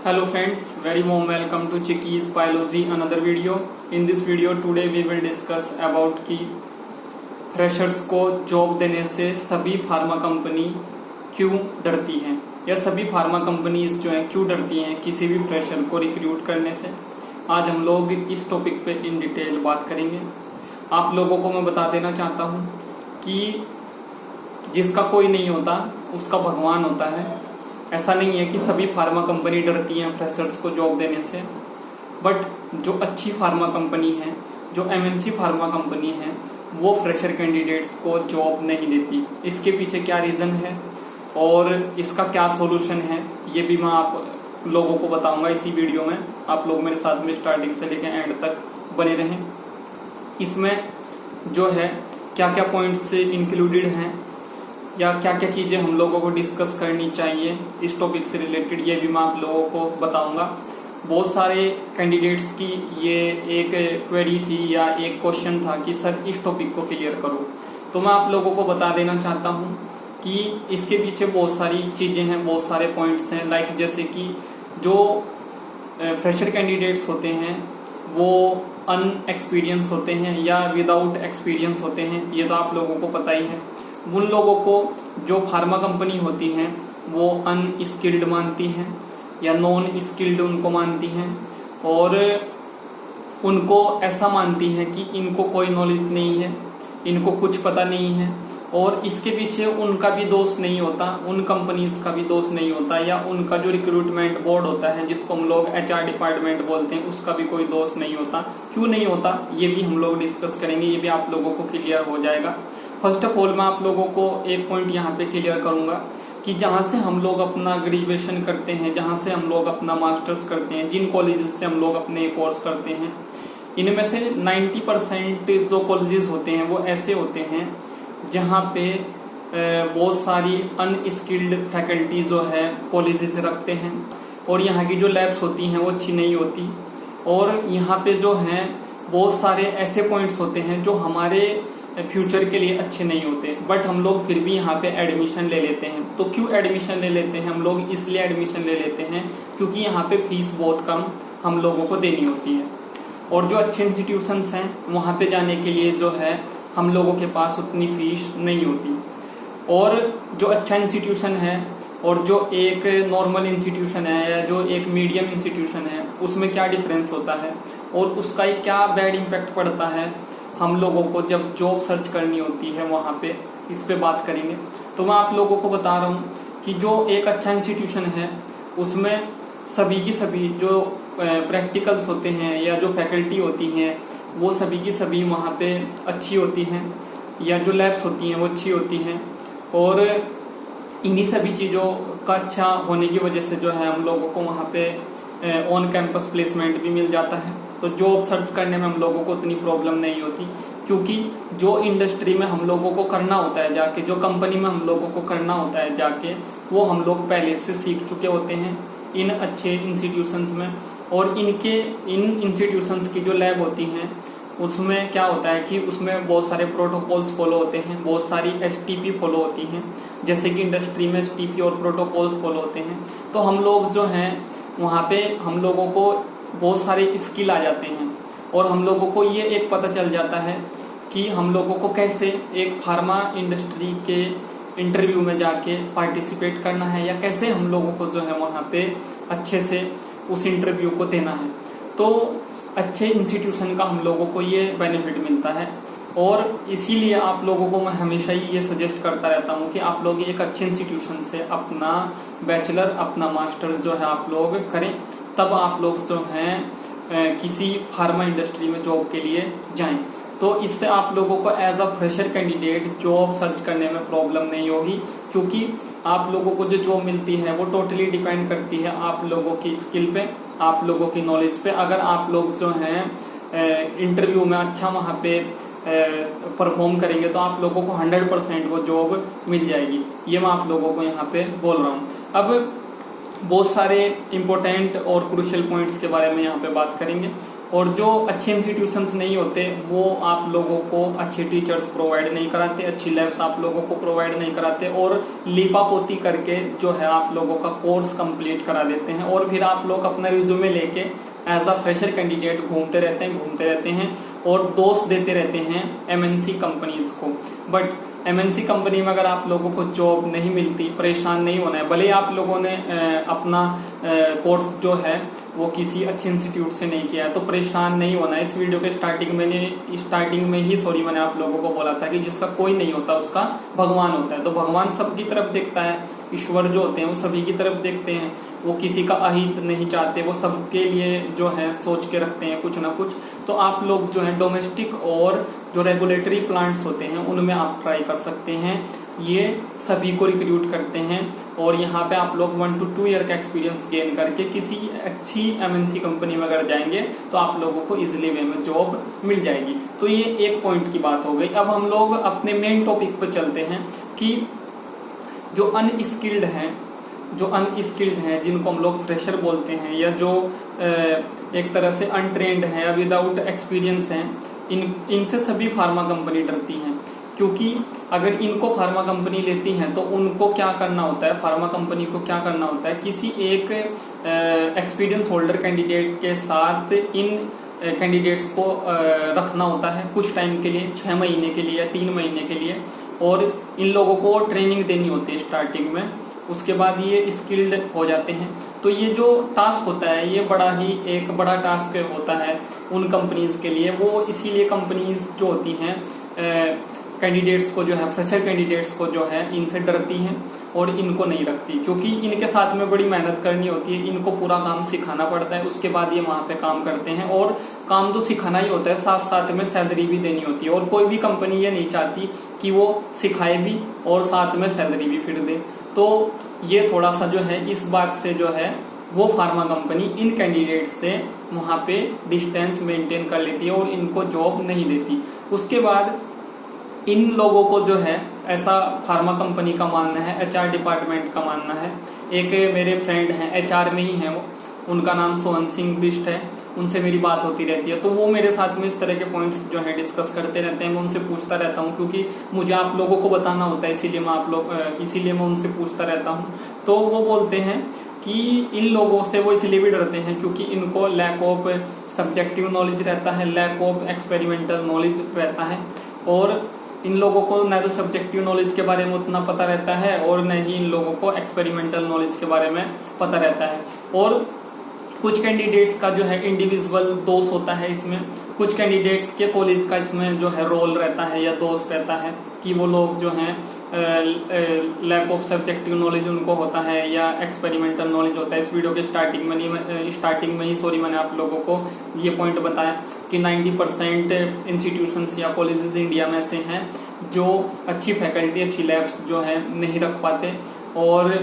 Hello friends, very warm welcome to Chickies Biology another video. In this video today we will discuss about कि freshers को job देने से सभी pharma company क्यों डरती हैं या सभी फार्मा कंपनीज जो हैं क्यों डरती हैं किसी भी फ्रेशर को रिक्रूट करने से। आज हम लोग इस टॉपिक पे इन डिटेल बात करेंगे। आप लोगों को मैं बता देना चाहता हूँ कि जिसका कोई नहीं होता उसका भगवान होता है। ऐसा नहीं है कि सभी फार्मा कंपनी डरती हैं फ्रेशर्स को जॉब देने से, बट जो अच्छी फार्मा कंपनी है, जो एमएनसी फार्मा कंपनी है, वो फ्रेशर कैंडिडेट्स को जॉब नहीं देती। इसके पीछे क्या रीज़न है और इसका क्या सॉल्यूशन है, ये भी मैं आप लोगों को बताऊंगा इसी वीडियो में। आप लोग मेरे साथ में स्टार्टिंग से लेकर एंड तक बने रहें। इसमें जो है क्या क्या पॉइंट्स इंक्लूडेड हैं या क्या क्या चीज़ें हम लोगों को डिस्कस करनी चाहिए इस टॉपिक से रिलेटेड, ये भी मैं आप लोगों को बताऊंगा। बहुत सारे कैंडिडेट्स की ये एक क्वेरी थी या एक क्वेश्चन था कि सर इस टॉपिक को क्लियर करो, तो मैं आप लोगों को बता देना चाहता हूँ कि इसके पीछे बहुत सारी चीज़ें हैं, बहुत सारे पॉइंट्स हैं। लाइक जैसे कि जो फ्रेशर कैंडिडेट्स होते हैं वो अनएक्सपीरियंस होते हैं या विदाउट एक्सपीरियंस होते हैं, ये तो आप लोगों को पता ही है। उन लोगों को जो फार्मा कंपनी होती हैं वो अनस्किल्ड मानती हैं या नॉन स्किल्ड उनको मानती हैं और उनको ऐसा मानती हैं कि इनको कोई नॉलेज नहीं है, इनको कुछ पता नहीं है। और इसके पीछे उनका भी दोष नहीं होता, उन कंपनीज का भी दोष नहीं होता या उनका जो रिक्रूटमेंट बोर्ड होता है जिसको हम लोग एचआर डिपार्टमेंट बोलते हैं, उसका भी कोई दोष नहीं होता। क्यों नहीं होता ये भी हम लोग डिस्कस करेंगे, ये भी आप लोगों को क्लियर हो जाएगा। फर्स्ट ऑफ ऑल मैं आप लोगों को एक पॉइंट यहाँ पे क्लियर करूंगा कि जहाँ से हम लोग अपना ग्रेजुएशन करते हैं, जहाँ से हम लोग अपना मास्टर्स करते हैं, जिन कॉलेजेस से हम लोग अपने कोर्स करते हैं, इनमें से 90% जो कॉलेजेस होते हैं वो ऐसे होते हैं जहाँ पे बहुत सारी अनस्किल्ड फैकल्टी जो है कॉलेजेस रखते हैं और यहाँ की जो लैब्स होती हैं वो अच्छी नहीं होती। और यहाँ पे जो हैं बहुत सारे ऐसे पॉइंट्स होते हैं जो हमारे फ्यूचर के लिए अच्छे नहीं होते, बट हम लोग फिर भी यहाँ पे एडमिशन ले लेते हैं। तो क्यों एडमिशन ले लेते हैं हम लोग? इसलिए एडमिशन ले लेते हैं क्योंकि यहाँ पे फीस बहुत कम हम लोगों को देनी होती है और जो अच्छे इंस्टीट्यूशंस हैं वहाँ पे जाने के लिए जो है हम लोगों के पास उतनी फीस नहीं होती। और जो अच्छा इंस्टीट्यूशन है और जो एक नॉर्मल इंस्टीट्यूशन है या जो एक मीडियम इंस्टीट्यूशन है उसमें क्या डिफरेंस होता है और उसका क्या बैड इम्पैक्ट पड़ता है हम लोगों को जब जॉब सर्च करनी होती है, वहाँ पे इस पे बात करेंगे। तो मैं आप लोगों को बता रहा हूँ कि जो एक अच्छा इंस्टीट्यूशन है उसमें सभी की सभी जो प्रैक्टिकल्स होते हैं या जो फैकल्टी होती हैं वो सभी की सभी वहाँ पे अच्छी होती हैं या जो लैब्स होती हैं वो अच्छी होती हैं। और इन्हीं सभी चीज़ों का अच्छा होने की वजह से जो है हम लोगों को वहाँ पे ऑन कैंपस प्लेसमेंट भी मिल जाता है। तो जॉब सर्च करने में हम लोगों को उतनी प्रॉब्लम नहीं होती क्योंकि जो इंडस्ट्री में हम लोगों को करना होता है जाके, जो कंपनी में हम लोगों को करना होता है जाके, वो हम लोग पहले से सीख चुके होते हैं इन अच्छे इंस्टीट्यूशंस में। और इन इंस्टीट्यूशंस की जो लैब होती हैं उसमें क्या होता है कि उसमें बहुत सारे प्रोटोकॉल्स फॉलो होते हैं, बहुत सारी एसटीपी फॉलो होती हैं, जैसे कि इंडस्ट्री में एसटीपी और प्रोटोकॉल्स फॉलो होते हैं। तो हम लोग जो हैं वहाँ पे हम लोगों को बहुत सारे स्किल आ जाते हैं और हम लोगों को ये एक पता चल जाता है कि हम लोगों को कैसे एक फार्मा इंडस्ट्री के इंटरव्यू में जाके पार्टिसिपेट करना है या कैसे हम लोगों को जो है वहाँ पे अच्छे से उस इंटरव्यू को देना है। तो अच्छे इंस्टीट्यूशन का हम लोगों को ये बेनिफिट मिलता है और इसीलिए आप लोगों को मैं हमेशा ही ये सजेस्ट करता रहता हूँ कि आप लोग एक अच्छे इंस्टीट्यूशन से अपना बैचलर, अपना मास्टर्स जो है आप लोग करें, तब आप लोग जो हैं किसी फार्मा इंडस्ट्री में जॉब के लिए जाएं। तो इससे आप लोगों को as a fresher candidate job search करने में प्रॉब्लम नहीं होगी क्योंकि आप लोगों को जो जॉब मिलती है वो टोटली डिपेंड करती है आप लोगों की स्किल पे, आप लोगों की नॉलेज पे। अगर आप लोग जो हैं इंटरव्यू में अच्छा वहाँ पे परफॉर्म करेंगे तो आप लोगों को 100% वो जॉब मिल जाएगी। ये मैं आप लोगों को यहाँ पे बोल रहा हूँ। अब बहुत सारे इम्पोर्टेंट और क्रूशियल पॉइंट्स के बारे में यहाँ पे बात करेंगे। और जो अच्छे इंस्टीट्यूशंस नहीं होते वो आप लोगों को अच्छे टीचर्स प्रोवाइड नहीं कराते, अच्छी लैब्स आप लोगों को प्रोवाइड नहीं कराते, और लीपापोती करके जो है आप लोगों का कोर्स कंप्लीट करा देते हैं, और फिर आप लोग अपना रिज्यूमे लेके एज अ फ्रेशर कैंडिडेट घूमते रहते हैं और दोस्त देते रहते हैं एमएनसी कंपनीज को। बट एमएनसी कंपनी में अगर आप लोगों को जॉब नहीं मिलती, परेशान नहीं होना है। भले आप लोगों ने अपना कोर्स जो है वो किसी अच्छे इंस्टीट्यूट से नहीं किया है तो परेशान नहीं होना है। इस वीडियो के स्टार्टिंग में मैंने आप लोगों को बोला था कि जिसका कोई नहीं होता उसका भगवान होता है। तो भगवान सबकी तरफ देखता है, ईश्वर जो होते हैं वो सभी की तरफ देखते हैं, वो किसी का अहित नहीं चाहते, वो सबके लिए जो है सोच के रखते हैं कुछ ना कुछ। तो आप लोग जो है डोमेस्टिक और जो रेगुलेटरी प्लांट्स होते हैं उनमें आप ट्राई कर सकते हैं। ये सभी को रिक्रूट करते हैं और यहाँ पे आप लोग 1 to 2 ईयर का एक्सपीरियंस गेन करके किसी अच्छी एमएनसी कंपनी में अगर जाएंगे तो आप लोगों को इजिली वे में जॉब मिल जाएगी। तो ये एक पॉइंट की बात हो गई। अब हम लोग अपने मेन टॉपिक पर चलते हैं कि जो अनस्किल्ड हैं, जिनको हम लोग फ्रेशर बोलते हैं, या जो एक तरह से अनट्रेंड है या विदाउट एक्सपीरियंस हैं, इनसे सभी फार्मा कंपनी डरती हैं। क्योंकि अगर इनको फार्मा कंपनी लेती है तो उनको क्या करना होता है, फार्मा कंपनी को क्या करना होता है, किसी एक एक्सपीरियंस होल्डर कैंडिडेट के साथ इन कैंडिडेट्स को रखना होता है कुछ टाइम के लिए, 6 महीने के लिए या 3 महीने के लिए, और इन लोगों को ट्रेनिंग देनी होती है स्टार्टिंग में। उसके बाद ये स्किल्ड हो जाते हैं। तो ये जो टास्क होता है ये एक बड़ा टास्क होता है उन कंपनीज के लिए। वो इसीलिए कंपनीज जो होती हैं कैंडिडेट्स को जो है, फ्रेशर कैंडिडेट्स को जो है इनसे डरती हैं और इनको नहीं रखती, क्योंकि इनके साथ में बड़ी मेहनत करनी होती है, इनको पूरा काम सिखाना पड़ता है। उसके बाद ये वहां पे काम करते हैं, और काम तो सिखाना ही होता है, साथ साथ में सैलरी भी देनी होती है। और कोई भी कंपनी ये नहीं चाहती कि वो सिखाए भी और साथ में सैलरी भी फिर दे। तो ये थोड़ा सा जो है इस बात से जो है वो फार्मा कंपनी इन कैंडिडेट से वहां पे डिस्टेंस मेंटेन कर लेती है और इनको जॉब नहीं देती। उसके बाद इन लोगों को जो है, ऐसा फार्मा कंपनी का मानना है, एचआर डिपार्टमेंट का मानना है। एक मेरे फ्रेंड हैं, एचआर में ही हैं वो, उनका नाम सोहन सिंह बिष्ट है, उनसे मेरी बात होती रहती है। तो वो मेरे साथ में इस तरह के पॉइंट्स जो है डिस्कस करते रहते हैं। मैं उनसे पूछता रहता हूँ क्योंकि मुझे आप लोगों को बताना होता है, इसीलिए मैं उनसे पूछता रहता हूँ। तो वो बोलते हैं कि इन लोगों से वो इसलिए भी डरते हैं क्योंकि इनको लैक ऑफ सब्जेक्टिव नॉलेज रहता है, लैक ऑफ एक्सपेरिमेंटल नॉलेज रहता है, और इन लोगों को न तो सब्जेक्टिव नॉलेज के बारे में उतना पता रहता है और न ही इन लोगों को एक्सपेरिमेंटल नॉलेज के बारे में पता रहता है। और कुछ कैंडिडेट्स का जो है इंडिविजुअल दोष होता है इसमें, कुछ कैंडिडेट्स के कॉलेज का इसमें जो है रोल रहता है या दोष रहता है कि वो लोग जो हैं लैक ऑफ सब्जेक्टिव नॉलेज उनको होता है या एक्सपेरिमेंटल नॉलेज होता है। इस वीडियो के स्टार्टिंग में ही मैंने आप लोगों को ये पॉइंट बताया कि 90% इंस्टीट्यूशंस या कॉलेजेस इंडिया में से हैं जो अच्छी फैकल्टी, अच्छी लैब्स जो है नहीं रख पाते। और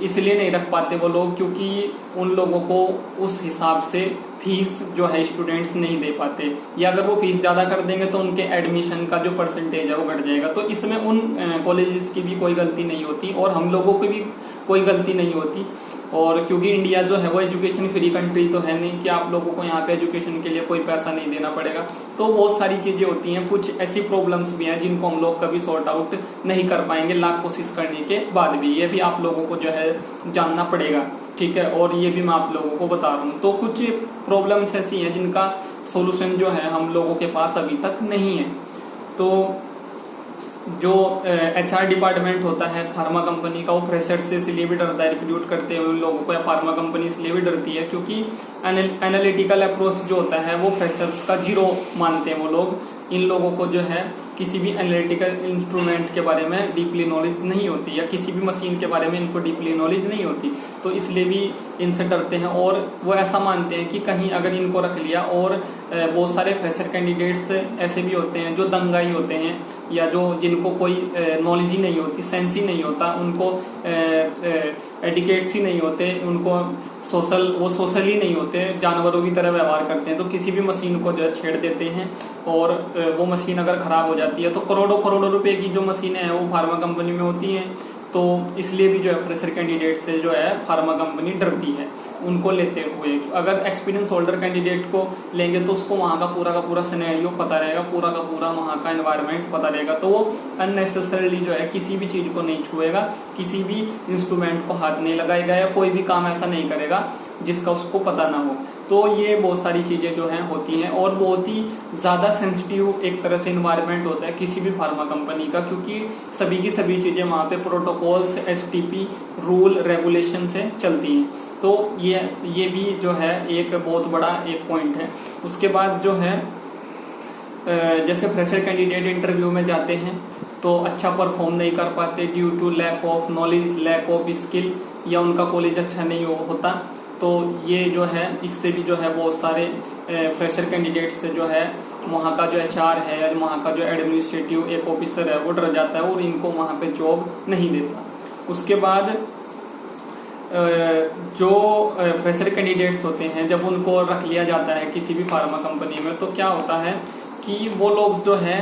इसलिए नहीं रख पाते वो लोग क्योंकि उन लोगों को उस हिसाब से फीस जो है स्टूडेंट्स नहीं दे पाते, या अगर वो फीस ज्यादा कर देंगे तो उनके एडमिशन का जो परसेंटेज है वो घट जाएगा। तो इसमें उन कॉलेजेस की भी कोई गलती नहीं होती और हम लोगों की भी कोई गलती नहीं होती। और क्योंकि इंडिया जो है वो एजुकेशन फ्री कंट्री तो है नहीं कि आप लोगों को यहाँ पे एजुकेशन के लिए कोई पैसा नहीं देना पड़ेगा। तो बहुत सारी चीजें होती हैं, कुछ ऐसी प्रॉब्लम्स भी हैं जिनको हम लोग कभी सॉर्ट आउट नहीं कर पाएंगे लाख कोशिश करने के बाद भी। ये भी आप लोगों को जो है जानना पड़ेगा, ठीक है, और ये भी मैं आप लोगों को बता रहा हूँ। तो कुछ प्रॉब्लम्स ऐसी हैं जिनका सोल्यूशन जो है हम लोगों के पास अभी तक नहीं है। तो जो एचआर डिपार्टमेंट होता है फार्मा कंपनी का, वो फ्रेशर से इसलिए भी डरता है रिक्रूट करते हुए उन लोगों को, या फार्मा कंपनी इसलिए भी डरती है क्योंकि एनालिटिकल अप्रोच जो होता है वो फ्रेशर्स का जीरो मानते हैं वो लोग। इन लोगों को जो है किसी भी एनालिटिकल इंस्ट्रूमेंट के बारे में डीपली नॉलेज नहीं होती, या किसी भी मशीन के बारे में इनको डीपली नॉलेज नहीं होती। तो इसलिए भी इनसे डरते हैं और वो ऐसा मानते हैं कि कहीं अगर इनको रख लिया, और बहुत सारे फ्रेशर कैंडिडेट्स ऐसे भी होते हैं जो दंगाई होते हैं या जो जिनको कोई नॉलेज ही नहीं होती, सेंस ही नहीं होता, उनको एडिकेट्स ही नहीं होते, उनको सोशल ही नहीं होते, जानवरों की तरह व्यवहार करते हैं। तो किसी भी मशीन को जो है छेड़ देते हैं और वो मशीन अगर खराब हो जाती है तो करोड़ों रुपए की जो मशीनें हैं वो फार्मा कंपनी में होती हैं, तो इसलिए भी जो है फ्रेशर कैंडिडेट से जो है फार्मा कंपनी डरती है उनको लेते हुए। अगर एक्सपीरियंस होल्डर कैंडिडेट को लेंगे तो उसको वहाँ का पूरा सिनेरियो पता रहेगा, पूरा का पूरा वहाँ का एनवायरनमेंट पता रहेगा, तो वो अननेसेसरली जो है किसी भी चीज को नहीं छुएगा, किसी भी इंस्ट्रूमेंट को हाथ नहीं लगाएगा या कोई भी काम ऐसा नहीं करेगा जिसका उसको पता ना हो। तो ये बहुत सारी चीजें जो हैं होती हैं और बहुत ही ज्यादा सेंसिटिव एक तरह से इन्वायरमेंट होता है किसी भी फार्मा कंपनी का, क्योंकि सभी की सभी चीजें वहां पे प्रोटोकॉल्स, एसटीपी, रूल, रेगुलेशन से चलती हैं। तो ये भी जो है एक बहुत बड़ा एक पॉइंट है। उसके बाद जो है जैसे फ्रेशर कैंडिडेट इंटरव्यू में जाते हैं तो अच्छा परफॉर्म नहीं कर पाते due to lack of knowledge, lack of skill, या उनका कॉलेज अच्छा नहीं होता। तो ये जो है इससे भी जो है बहुत सारे फ्रेशर कैंडिडेट से जो है वहाँ का जो एचआर है, वहाँ का जो एडमिनिस्ट्रेटिव एक ऑफिसर है वो डर जाता है और इनको वहाँ पे जॉब नहीं देता। उसके बाद जो फ्रेशर कैंडिडेट्स होते हैं जब उनको रख लिया जाता है किसी भी फार्मा कंपनी में तो क्या होता है कि वो लोग जो है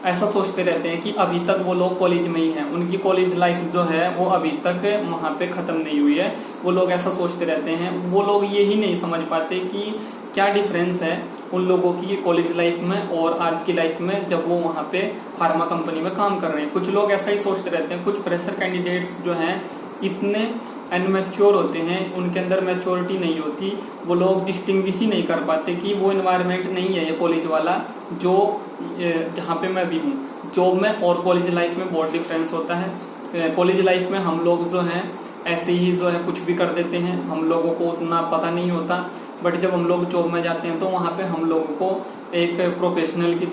ऐसा सोचते रहते हैं कि अभी तक वो लोग कॉलेज में ही हैं, उनकी कॉलेज लाइफ जो है वो अभी तक वहाँ पे खत्म नहीं हुई है। वो लोग ऐसा सोचते रहते हैं, वो लोग ये ही नहीं समझ पाते कि क्या डिफरेंस है उन लोगों की कॉलेज लाइफ में और आज की लाइफ में जब वो वहाँ पे फार्मा कंपनी में काम कर रहे हैं। कुछ लोग ऐसा ही सोचते रहते हैं। कुछ फ्रेशर कैंडिडेट्स जो हैं इतने अनमेच्योर होते हैं, उनके अंदर मैच्योरिटी नहीं होती, वो लोग डिस्टिंग्विश ही नहीं कर पाते कि वो एनवायरनमेंट नहीं है ये कॉलेज वाला जो जहाँ पे मैं भी हूँ। जॉब में और कॉलेज लाइफ में बहुत डिफरेंस होता है। कॉलेज लाइफ में हम लोग जो हैं ऐसे ही जो है कुछ भी कर देते हैं, हम लोगों को उतना पता नहीं होता, बट जब हम लोग जॉब में जाते हैं तो वहाँ पे हम लोगों को एक प्रोफेशनल की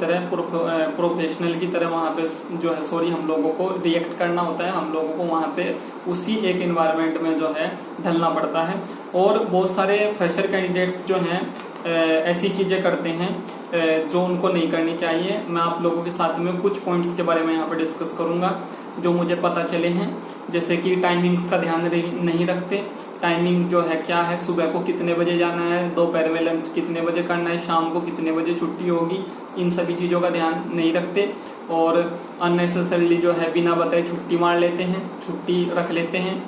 तरह वहाँ पे जो है हम लोगों को रिएक्ट करना होता है। हम लोगों को वहाँ पे उसी एक एनवायरनमेंट में जो है ढलना पड़ता है। और बहुत सारे फ्रेशर कैंडिडेट्स जो हैं ऐसी चीजें करते हैं जो उनको नहीं करनी चाहिए। मैं आप लोगों के साथ में कुछ पॉइंट्स के बारे में यहाँ पे डिस्कस करूंगा जो मुझे पता चले हैं। जैसे कि टाइमिंग्स का ध्यान नहीं रखते। टाइमिंग जो है क्या है, सुबह को कितने बजे जाना है, दोपहर में लंच कितने बजे करना है, शाम को कितने बजे छुट्टी होगी, इन सभी चीज़ों का ध्यान नहीं रखते। और अननेसेसरली जो है बिना बताए छुट्टी मार लेते हैं, छुट्टी रख लेते हैं,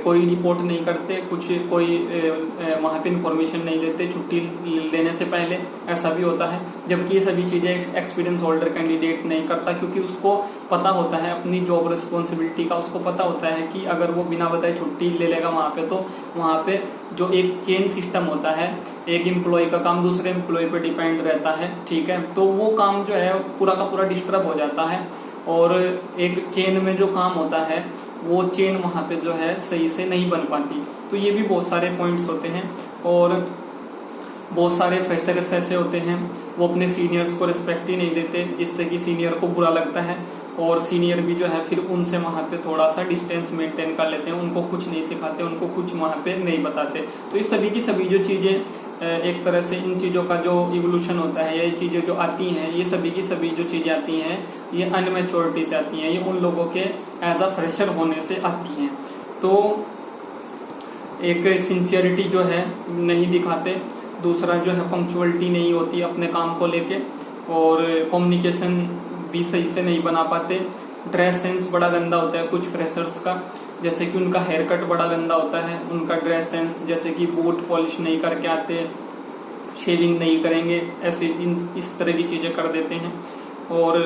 कोई रिपोर्ट नहीं करते, कोई वहाँ पे इंफॉर्मेशन नहीं देते छुट्टी लेने से पहले, ऐसा भी होता है। जबकि ये सभी चीज़ें एक्सपीरियंस होल्डर कैंडिडेट नहीं करता, क्योंकि उसको पता होता है अपनी जॉब रिस्पॉन्सिबिलिटी का। उसको पता होता है कि अगर वो बिना बताए छुट्टी ले लेगा वहाँ पे तो वहाँ पे जो एक चेन सिस्टम होता है, एक एम्प्लॉय का काम दूसरे एम्प्लॉय पे डिपेंड रहता है, ठीक है, तो वो काम जो है पूरा का पूरा डिस्टर्ब हो जाता है। और एक चेन में जो काम होता है वो चेन वहाँ पे जो है सही से नहीं बन पाती। तो ये भी बहुत सारे पॉइंट्स होते हैं। और बहुत सारे फ्रेशर्स ऐसे होते हैं वो अपने सीनियर्स को रिस्पेक्ट ही नहीं देते, जिससे कि सीनियर को बुरा लगता है और सीनियर भी जो है फिर उनसे वहाँ पे थोड़ा सा डिस्टेंस मेंटेन कर लेते हैं, उनको कुछ नहीं सिखाते, उनको कुछ वहाँ पे नहीं बताते। तो ये सभी की सभी जो चीजें एक तरह से इन चीजों का जो इवोल्यूशन होता है, ये चीजें जो आती हैं, ये सभी की सभी जो चीजें आती हैं ये अनमेच्योरिटी से आती हैं, ये उन लोगों के एज अ फ्रेशर होने से आती हैं। तो एक सिंसियरिटी जो है नहीं दिखाते, दूसरा जो है पंक्चुअलिटी नहीं होती अपने काम को लेके, और कम्युनिकेशन भी सही से नहीं बना पाते। ड्रेस सेंस बड़ा गंदा होता है कुछ फ्रेशर्स का, जैसे कि उनका हेयर कट बड़ा गंदा होता है, उनका ड्रेस सेंस जैसे कि बूट पॉलिश नहीं करके आते, शेविंग नहीं करेंगे, ऐसे इस तरह की चीजें कर देते हैं। और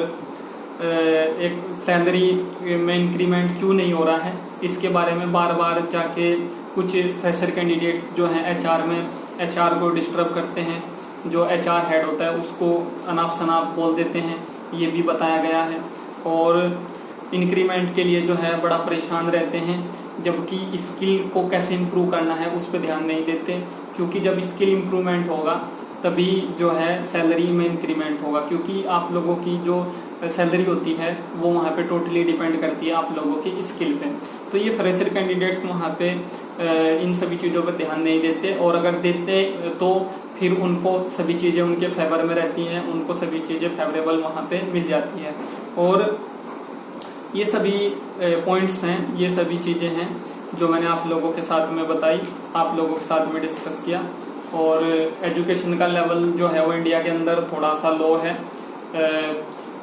एक सैलरी में इंक्रीमेंट क्यों नहीं हो रहा है इसके बारे में बार बार जाके कुछ फ्रेशर कैंडिडेट्स जो हैं एचआर को डिस्टर्ब करते हैं, जो एचआर हेड होता है उसको अनाप शनाप बोल देते हैं, ये भी बताया गया है। और इंक्रीमेंट के लिए जो है बड़ा परेशान रहते हैं, जबकि स्किल को कैसे इम्प्रूव करना है उस पर ध्यान नहीं देते, क्योंकि जब स्किल इम्प्रूवमेंट होगा तभी जो है सैलरी में इंक्रीमेंट होगा, क्योंकि आप लोगों की जो सैलरी होती है वो वहाँ पे टोटली डिपेंड करती है आप लोगों की स्किल पे। तो ये फ्रेशर कैंडिडेट्स वहाँ पे इन सभी चीज़ों पर ध्यान नहीं देते, और अगर देते तो फिर उनको सभी चीज़ें उनके फेवर में रहती हैं, उनको सभी चीज़ें फेवरेबल वहाँ पे मिल जाती है। और ये सभी पॉइंट्स हैं, ये सभी चीज़ें हैं जो मैंने आप लोगों के साथ में बताई, आप लोगों के साथ में डिस्कस किया। और एजुकेशन का लेवल जो है वो इंडिया के अंदर थोड़ा सा लो है,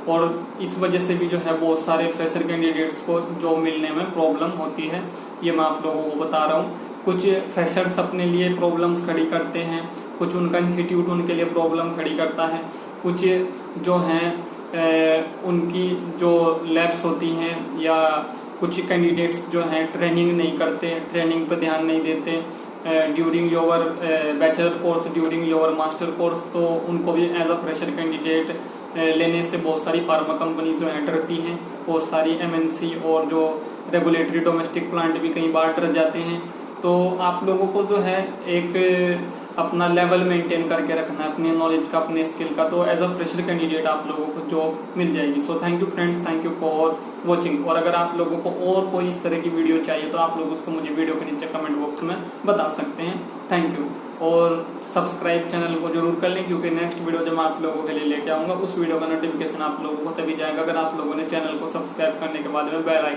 और इस वजह से भी जो है बहुत सारे फ्रेशर कैंडिडेट्स को जॉब मिलने में प्रॉब्लम होती है। ये मैं आप लोगों को बता रहा हूँ। कुछ फ्रेशर्स अपने लिए प्रॉब्लम्स खड़ी करते हैं, कुछ उनका इंस्टीट्यूट उनके लिए प्रॉब्लम खड़ी करता है, कुछ जो हैं उनकी जो लैब्स होती हैं या कुछ कैंडिडेट्स जो हैं ट्रेनिंग नहीं करते, ट्रेनिंग पर ध्यान नहीं देते during your bachelor course, during your master course, तो उनको भी एज अ फ्रेशर कैंडिडेट लेने से बहुत सारी फार्मा कंपनी जो है डरती हैं। बहुत सारी एमएनसी और जो रेगुलेटरी डोमेस्टिक प्लांट भी कई बार डर जाते हैं। तो आप लोगों को जो है एक अपना लेवल मेंटेन करके रखना है, अपने नॉलेज का, अपने स्किल का, तो एज अ फ्रेशर कैंडिडेट आप लोगों को जॉब मिल जाएगी। So thank you friends, thank you for watching. और अगर आप लोगों को और कोई इस तरह की वीडियो चाहिए तो आप लोग उसको मुझे वीडियो के नीचे कमेंट बॉक्स में बता सकते हैं। Thank you. और सब्सक्राइब चैनल को जरूर कर लें, क्योंकि नेक्स्ट वीडियो जब मैं आप लोगों के लिए लेके आऊंगा उस वीडियो का नोटिफिकेशन आप लोगों को तभी जाएगा अगर आप लोगों ने चैनल को सब्सक्राइब करने के बाद में बेल आइकन